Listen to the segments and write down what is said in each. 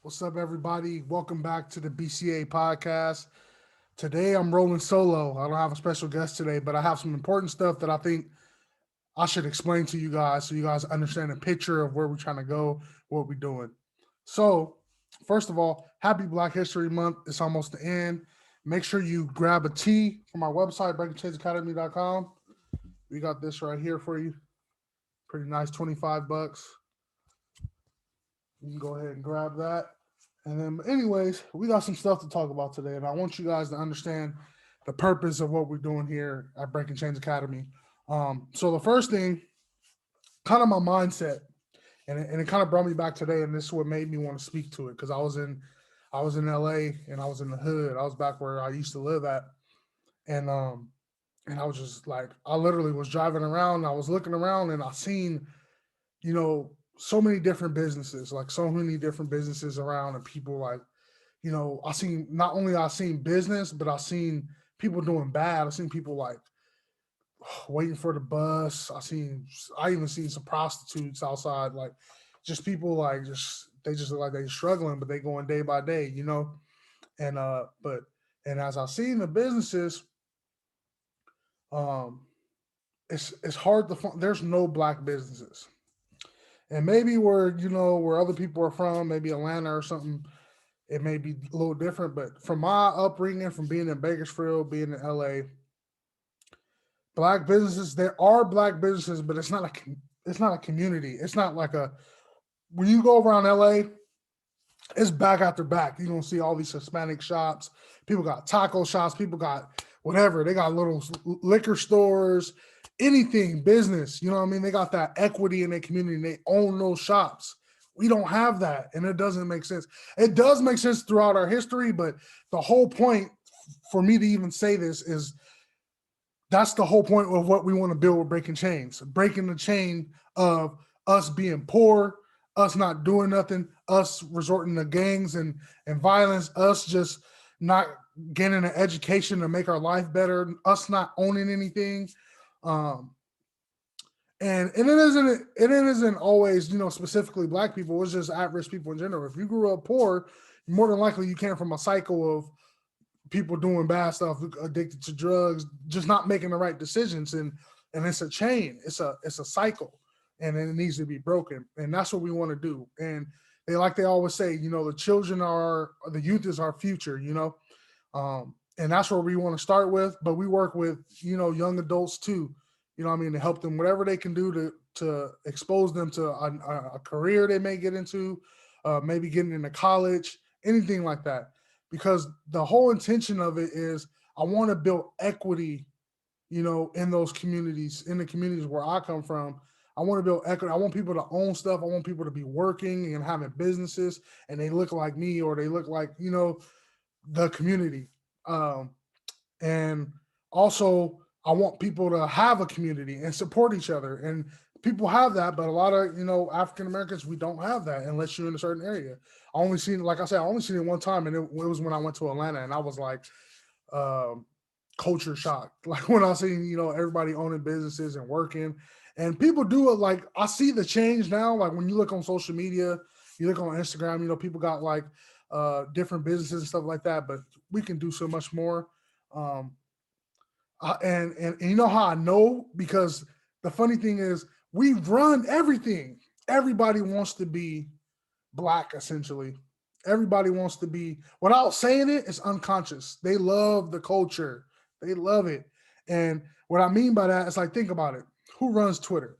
What's up, everybody? Welcome back to the BCA podcast. Today I'm rolling solo. I don't have a special guest today, but I have some important stuff that I think I should explain to you guys so you guys understand the picture of where we're trying to go, what we're doing. So, first of all, happy Black History Month. It's almost the end. Make sure you grab a tea from our website, breakingchangsacademy.com. We got this right here for you. Pretty nice, 25 bucks. You can go ahead and grab that. And then, anyways, we got some stuff to talk about today, and I want you guys to understand the purpose of what we're doing here at Breaking Chains Academy. So the first thing, kind of my mindset, and it kind of brought me back today, and this is what made me want to speak to it because I was in LA and I was in the hood. I was back where I used to live at, and and I was just like, I literally was driving around, and I was looking around, and I seen so many different businesses, like so many different businesses around, and people like, I seen not only I seen business, but I seen people doing bad. I seen people like waiting for the bus. I even seen some prostitutes outside, like just people like they just look like they struggling, but they going day by day. And but and as I seen the businesses, um, it's hard to find. There's no black businesses, and maybe where other people are from, maybe Atlanta or something, it may be a little different. But from my upbringing, from being in Bakersfield, being in LA, black businesses, there are black businesses, but it's not a community. It's not like a when you go around LA, it's back after back. You're gonna see all these Hispanic shops. People got taco shops. People got whatever. They got little liquor stores, anything business. You know what I mean? They got that equity in their community. And they own those shops. We don't have that, and it doesn't make sense. It does make sense throughout our history, but the whole point for me to even say this is that's the whole point of what we want to build with breaking chains, breaking the chain of us being poor, us not doing nothing, us resorting to gangs and violence, us just not getting an education to make our life better, us not owning anything. Um, and it isn't always, specifically black people, it's just at-risk people in general. If you grew up poor, more than likely you came from a cycle of people doing bad stuff, addicted to drugs, just not making the right decisions, and it's a chain, it's a cycle, and it needs to be broken, and that's what we want to do. And they always say, the youth is our future, and that's where we want to start with. But we work with young adults too, what I mean, to help them whatever they can do to expose them to a career they may get into, maybe getting into college, anything like that, because the whole intention of it is I want to build equity, in those communities, in the communities where I come from. I want to build equity. I want people to own stuff. I want people to be working and having businesses, and they look like me, or they look like, the community. Um, and also, I want people to have a community and support each other. And people have that, but a lot of, African Americans, we don't have that unless you're in a certain area. Like I said, I only seen it one time, and it was when I went to Atlanta, and I was like, um, culture shock. Like when I seen, everybody owning businesses and working, and people do it. Like I see the change now. Like when you look on social media, you look on Instagram, people got like different businesses and stuff like that. But we can do so much more. Um, and you know how I know? Because the funny thing is, we run everything. Everybody wants to be black, essentially. Everybody wants to be, without saying it, it's unconscious. They love the culture. They love it. And what I mean by that is, like, think about it. Who runs Twitter?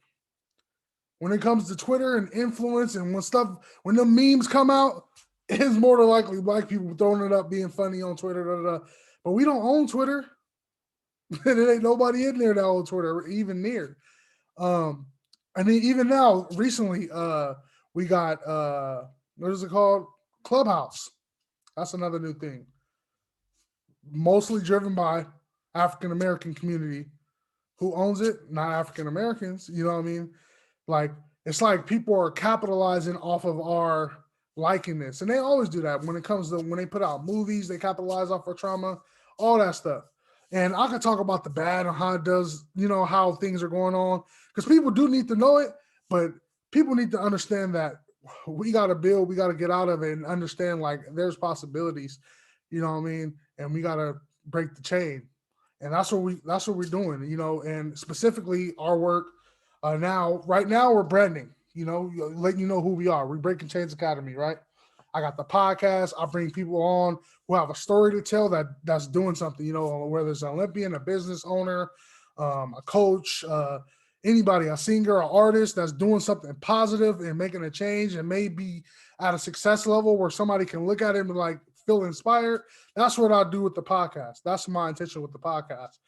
When it comes to Twitter and influence, and when the memes come out, it's more than likely black people throwing it up, being funny on Twitter. Da, da, da. But we don't own Twitter. There ain't nobody in there that owns Twitter, even near. Um, I mean, even now, recently, we got what is it called? Clubhouse. That's another new thing. Mostly driven by African American community. Who owns it? Not African Americans. You know what I mean? Like, it's like people are capitalizing off of our likeness, and they always do that when it comes to when they put out movies. They capitalize off our trauma, all that stuff. And I could talk about the bad and how it does, how things are going on, because people do need to know it, but people need to understand that we got to build, we got to get out of it and understand like there's possibilities, you know what I mean? And we got to break the chain. And that's what we're doing, you know, and specifically our work now, right now we're branding, you know, letting you know who we are. We're Breaking Chains Academy, right? I got the podcast. I bring people on who have a story to tell that's doing something, you know, whether it's an Olympian, a business owner, a coach, anybody, a singer, an artist that's doing something positive and making a change and maybe at a success level where somebody can look at it and like feel inspired. That's what I do with the podcast. That's my intention with the podcast.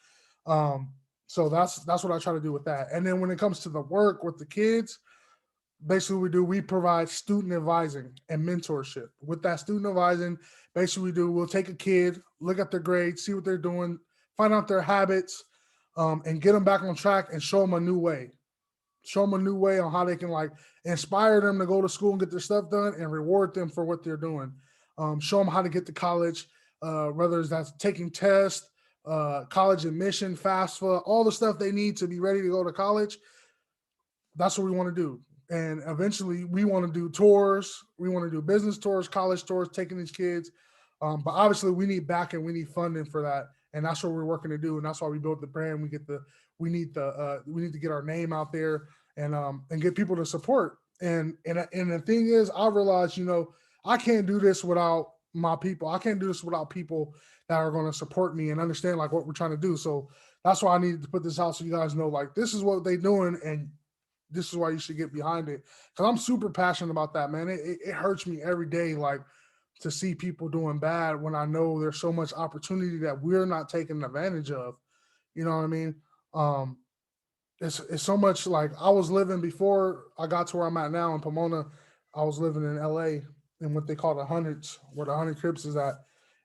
Um, so that's what I try to do with that. And then when it comes to the work with the kids, basically we provide student advising and mentorship. With that student advising, basically we'll take a kid, look at their grades, see what they're doing, find out their habits, and get them back on track and show them a new way. Show them a new way on how they can like inspire them to go to school and get their stuff done and reward them for what they're doing. Show them how to get to college, whether it's that's taking tests, college admission, FAFSA, all the stuff they need to be ready to go to college. That's what we want to do. And eventually we want to do tours. We want to do business tours, college tours, taking these kids. But obviously we need backing, we need funding for that. And that's what we're working to do. And that's why we built the brand. We need to get our name out there and get people to support. And the thing is, I realized, you know, I can't do this without my people. I can't do this without people that are going to support me and understand like what we're trying to do. So that's why I needed to put this out so you guys know like this is what they're doing and this is why you should get behind it. Cause I'm super passionate about that, man. It hurts me every day, like to see people doing bad when I know there's so much opportunity that we're not taking advantage of. You know what I mean? Um, it's so much like I was living before I got to where I'm at now in Pomona. I was living in LA in what they call the hundreds, where the 100 Crips is at.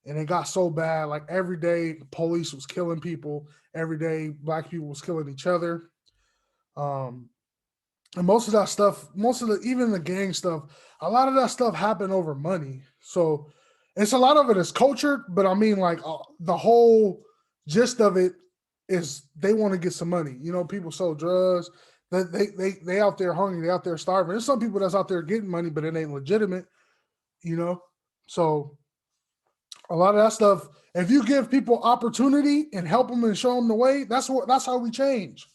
And it got so bad, like every day police was killing people. Every day black people was killing each other. Um, and most of that stuff, most of the even the gang stuff, a lot of that stuff happened over money. So it's a lot of it is cultured, but I mean like the whole gist of it is they want to get some money. You know, people sell drugs. They out there hungry, they out there starving. There's some people that's out there getting money, but it ain't legitimate. You know, so a lot of that stuff. If you give people opportunity and help them and show them the way, that's how we change,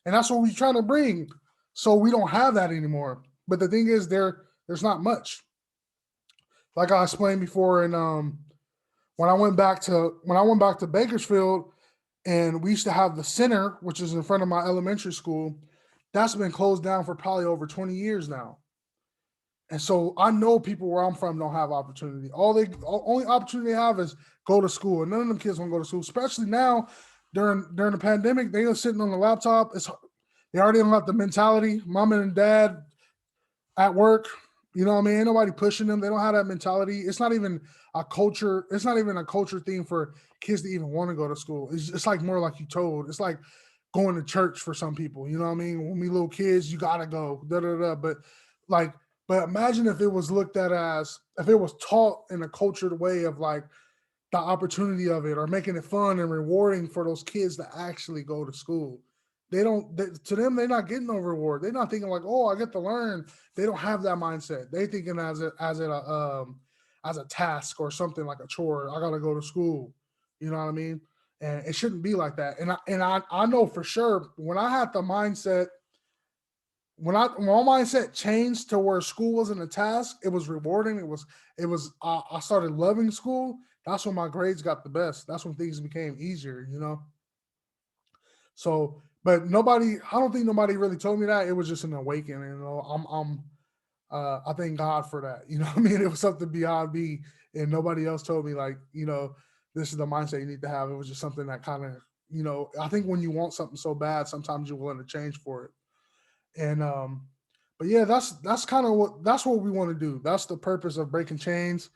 and that's what we trying to bring. So we don't have that anymore. But the thing is, there's not much. Like I explained before, and when I went back to Bakersfield, and we used to have the center, which is in front of my elementary school. That's been closed down for probably over 20 years now. And so I know people where I'm from don't have opportunity. Only opportunity they have is go to school, and none of them kids want to go to school. Especially now during the pandemic, they are sitting on the laptop. They already don't have the mentality. Mom and dad at work, you know what I mean? Ain't nobody pushing them. They don't have that mentality. It's not even a culture. It's not even a culture thing for kids to even want to go to school. It's like more like you told. It's like going to church for some people. You know what I mean? When we little kids, you gotta go. Da da da. Like, but imagine if it was looked at as if it was taught in a cultured way of like the opportunity of it or making it fun and rewarding for those kids to actually go to school. To them, they're not getting no reward. They're not thinking like, oh, I get to learn. They don't have that mindset. They thinking as a task or something like a chore. I gotta go to school. You know what I mean? And it shouldn't be like that. And I know for sure when I had the mindset, when my mindset changed to where school wasn't a task, it was rewarding. I started loving school. That's when my grades got the best. That's when things became easier, you know. So, but I don't think nobody really told me that. It was just an awakening. You know, I thank God for that. You know what I mean? It was something beyond me, and nobody else told me like, you know, this is the mindset you need to have. It was just something that kind of, you know, I think when you want something so bad, sometimes you're willing to change for it. And but yeah, that's kind of that's what we want to do. That's the purpose of Breaking Chains.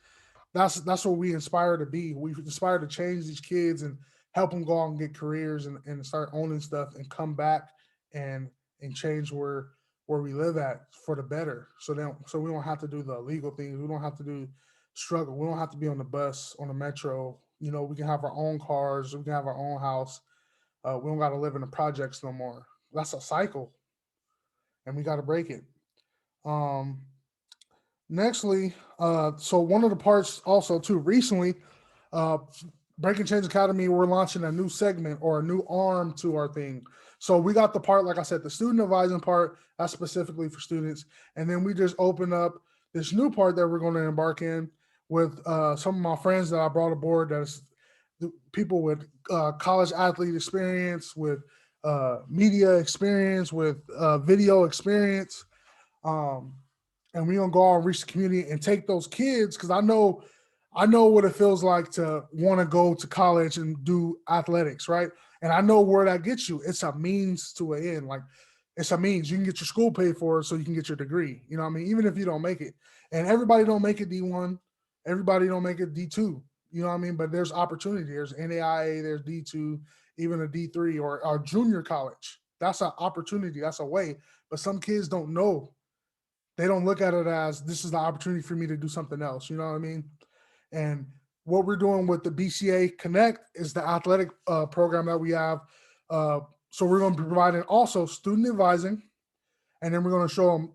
That's what we inspire to be. We inspire to change these kids and help them go out and get careers and start owning stuff and come back and and change where we live at for the better. So we don't have to do the illegal things. We don't have to do struggle. We don't have to be on the bus on the metro. You know, we can have our own cars. We can have our own house. We don't got to live in the projects no more. That's a cycle, and we got to break it. Um, Nextly, so one of the parts also too recently, uh, Breaking Change Academy, we're launching a new segment or a new arm to our thing. So we got the part, like I said, the student advising part, that's specifically for students. And then we just open up this new part that we're going to embark in with some of my friends that I brought aboard. That's the people with college athlete experience, with media experience, with video experience. Um, and we're gonna go out and reach the community and take those kids because I know what it feels like to want to go to college and do athletics, right? And I know where that gets you. It's a means to an end. Like it's a means. You can get your school paid for so you can get your degree. You know what I mean? Even if you don't make it. And everybody don't make it D1. Everybody don't make it D2. You know what I mean? But there's opportunity. There's NAIA, there's D2, even a D3 or junior college. That's an opportunity. That's a way. But some kids don't know, they don't look at it as this is the opportunity for me to do something else. You know what I mean? And what we're doing with the BCA Connect is the athletic program that we have. So we're going to be providing also student advising, and then we're going to show them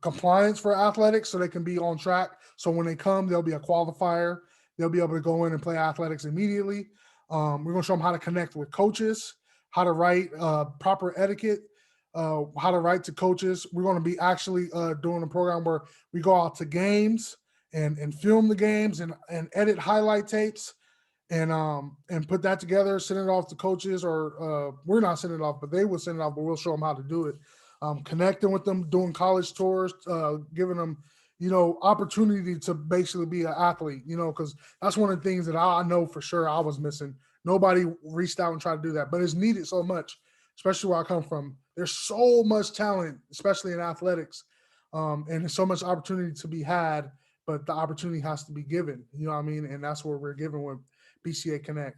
compliance for athletics so they can be on track. So when they come, they'll be a qualifier. They'll be able to go in and play athletics immediately. We're going to show them how to connect with coaches, how to write proper etiquette, how to write to coaches. We're going to be actually doing a program where we go out to games and film the games and edit highlight tapes and put that together, send it off to coaches, or we're not sending it off, but they will send it off, but we'll show them how to do it. Connecting with them, doing college tours, giving them, opportunity to basically be an athlete, because that's one of the things that I know for sure I was missing. Nobody reached out and tried to do that, but it's needed so much, especially where I come from. There's so much talent, especially in athletics, and there's so much opportunity to be had, but the opportunity has to be given. You know what I mean? And that's what we're giving with BCA Connect.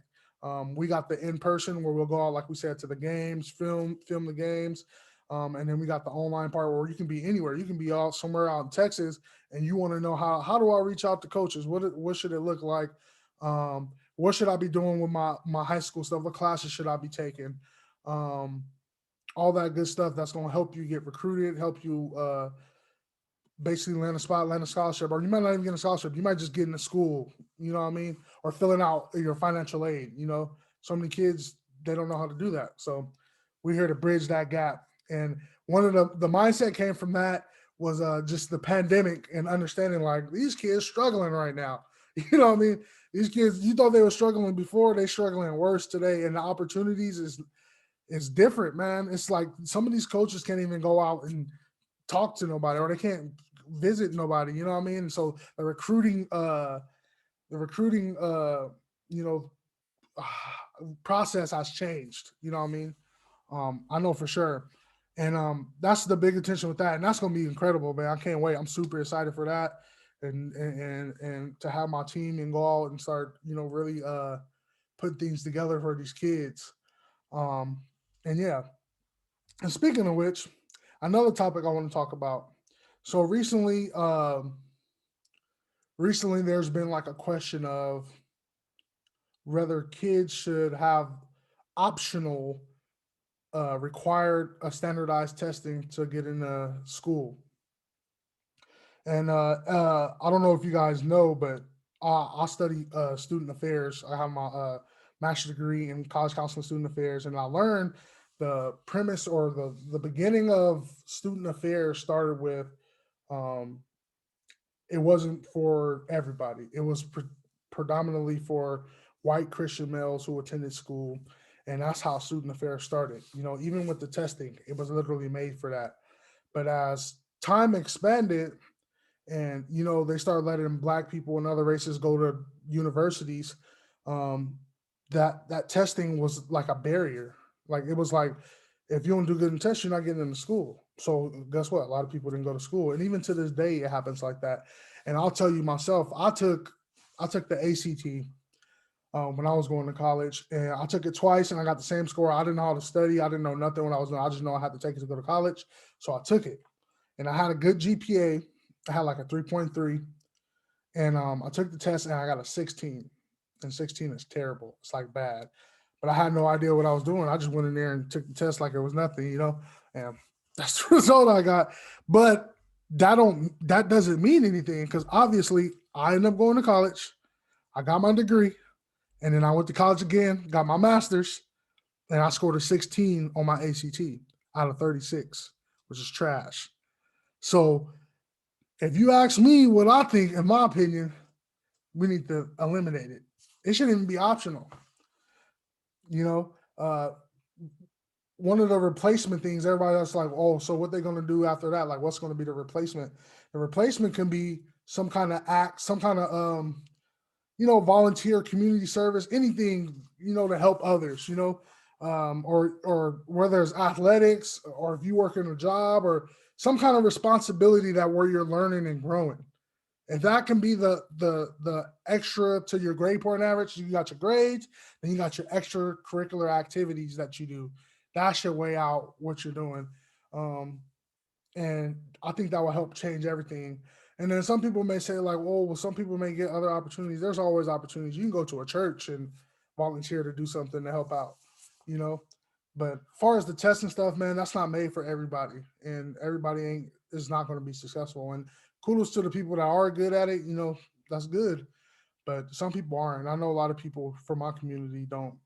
We got the in person where we'll go out, like we said, to the games, film the games, and then we got the online part where you can be anywhere. You can be out somewhere out in Texas, and you want to know how do I reach out to coaches? What should it look like? What should I be doing with my high school stuff? What classes should I be taking? Um, all that good stuff that's going to help you get recruited, help you basically land a spot, land a scholarship, or you might not even get a scholarship. You might just get into school, you know what I mean? Or filling out your financial aid, So many kids, they don't know how to do that. So we're here to bridge that gap. And one of the mindset came from that was just the pandemic and understanding like these kids struggling right now. You know what I mean? These kids, you thought they were struggling before, they struggling worse today. And the opportunities is different, man. It's like some of these coaches can't even go out and talk to nobody or they can't visit nobody, you know what I mean? So the recruiting you know process has changed, you know what I mean? I know for sure. And that's the big attention with that. And that's gonna be incredible, man. I can't wait. I'm super excited for that. And to have my team and go out and start, really put things together for these kids. Um and yeah. And speaking of which, another topic I want to talk about. So recently there's been like a question of whether kids should have optional required standardized testing to get into school. And I don't know if you guys know, but I study student affairs. I have my master's degree in college counseling student affairs, and I learned the premise or the beginning of student affairs started with um, it wasn't for everybody. It was predominantly for white Christian males who attended school, and that's how student affairs started. Even with the testing, it was literally made for that. But as time expanded, and they started letting black people and other races go to universities, um, that testing was like a barrier. Like it was like if you don't do good in tests, you're not getting into school. So guess what? A lot of people didn't go to school, and even to this day, it happens like that. And I'll tell you myself, I took the ACT when I was going to college, and I took it twice, and I got the same score. I didn't know how to study. I didn't know nothing when I was doing. I just know I had to take it to go to college, so I took it, and I had a good GPA. I had like a 3.3, and I took the test, and I got a 16, and 16 is terrible. It's like bad, but I had no idea what I was doing. I just went in there and took the test like it was nothing, and that's the result I got. But that doesn't mean anything because obviously I ended up going to college. I got my degree, and then I went to college again, got my master's, and I scored a 16 on my ACT out of 36, which is trash. So if you ask me what I think, in my opinion, we need to eliminate it. It shouldn't even be optional. You know, one of the replacement things, everybody else like, oh, so what they going to do after that? Like, what's going to be the replacement? The replacement can be some kind of act, some kind of volunteer, community service, anything, to help others, or whether it's athletics or if you work in a job or some kind of responsibility that where you're learning and growing. If that can be the extra to your grade point average, you got your grades, then you got your extracurricular activities that you do. That should weigh out what you're doing. Um, and I think that will help change everything. And then some people may say like, "Oh, well, some people may get other opportunities." There's always opportunities. You can go to a church and volunteer to do something to help out, you know. But as far as the testing stuff, man, that's not made for everybody, and everybody ain't is not going to be successful. And kudos to the people that are good at it. That's good. But some people aren't. I know a lot of people from my community don't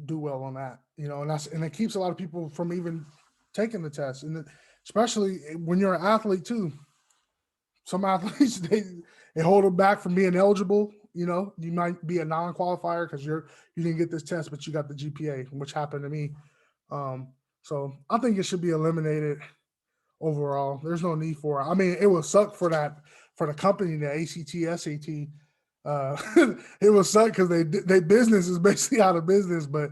do well on that, and it keeps a lot of people from even taking the test, and especially when you're an athlete too. Some athletes they hold them back from being eligible. You might be a non-qualifier because you didn't get this test, but you got the GPA, which happened to me. So I think it should be eliminated overall. There's no need for it. I mean, it would suck for the company, the ACT, SAT. It would suck because they business is basically out of business, but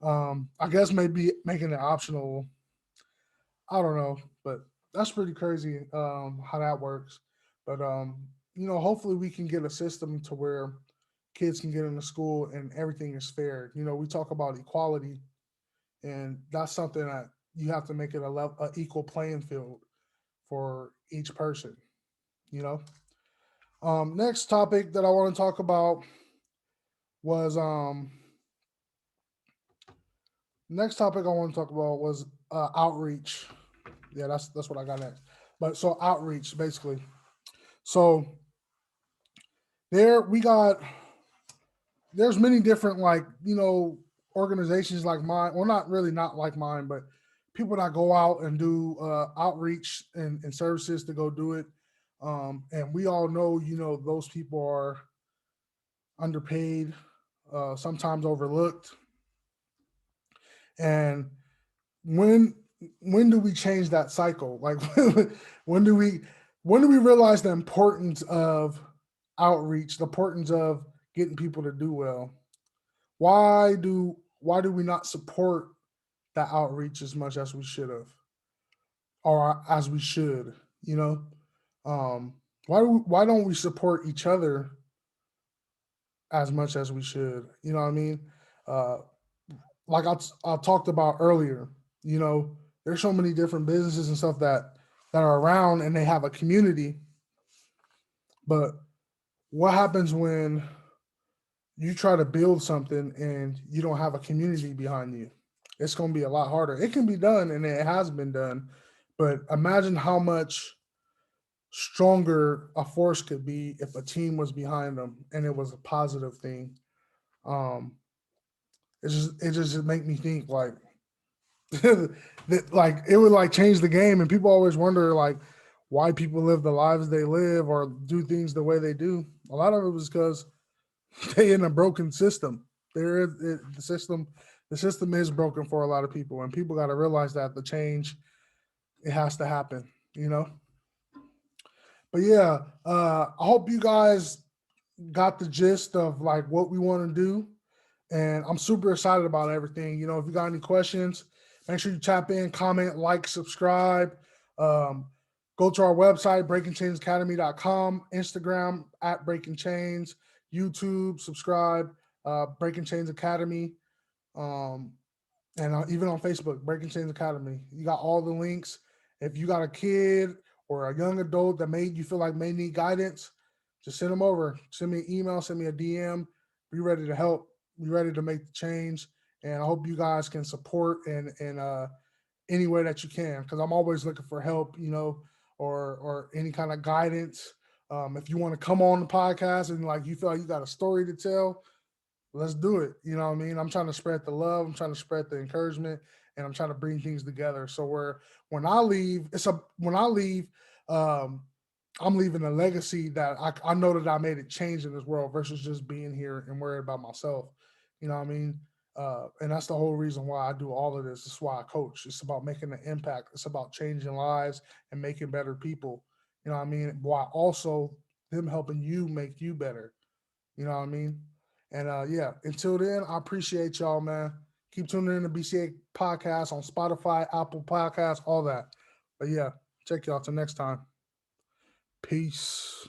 I guess maybe making it optional. I don't know, but that's pretty crazy how that works. But hopefully we can get a system to where kids can get into school and everything is fair. We talk about equality, and that's something that you have to make it a equal playing field for each person. You know. Next topic that I want to talk about was next topic I want to talk about was outreach. Yeah, that's what I got next. But so outreach basically. So there we got there's many different organizations like mine. Well, not really not like mine, but people that go out and do outreach and services to go do it. And we all know, those people are underpaid, sometimes overlooked. And when when do we change that cycle? Like when do we when do we realize the importance of outreach, the importance of getting people to do well? Why do we not support that outreach as much as we should have, or as we should? You know, why don't we support each other as much as we should? You know what I mean? Uh, like I talked about earlier, there's so many different businesses and stuff that are around and they have a community, but what happens when you try to build something and you don't have a community behind you? It's going to be a lot harder. It can be done and it has been done, but imagine how much stronger a force could be if a team was behind them and it was a positive thing. Um, it just make me think like that, like it would like change the game, and people always wonder like why people live the lives they live or do things the way they do. A lot of it was because they in a broken system. There is the system is broken for a lot of people, and people got to realize that the change it has to happen. You know. But yeah, I hope you guys got the gist of like what we want to do, and I'm super excited about everything. If you got any questions, make sure you tap in, comment, like, subscribe. Um, Go to our website, breakingchainsacademy.com, Instagram at Breaking Chains, YouTube, subscribe, Breaking Chains Academy, um, and even on Facebook, Breaking Chains Academy. You got all the links. If you got a kid or a young adult that made you feel like may need guidance, just send them over. Send me an email, send me a DM. Be ready to help. Be ready to make the change. And I hope you guys can support and any way that you can, because I'm always looking for help, or any kind of guidance. If you want to come on the podcast and like you feel like you got a story to tell, let's do it. You know what I mean? I'm trying to spread the love. I'm trying to spread the encouragement, and I'm trying to bring things together. So where when I leave, um, I'm leaving a legacy that I know that I made a change in this world versus just being here and worried about myself. You know what I mean? And that's the whole reason why I do all of this. It's why I coach. It's about making an impact. It's about changing lives and making better people. You know what I mean? While also them helping you make you better. You know what I mean? And yeah, until then, I appreciate y'all, man. Keep tuning in to BCA podcast on Spotify, Apple Podcasts, all that. But yeah, check y'all till next time. Peace.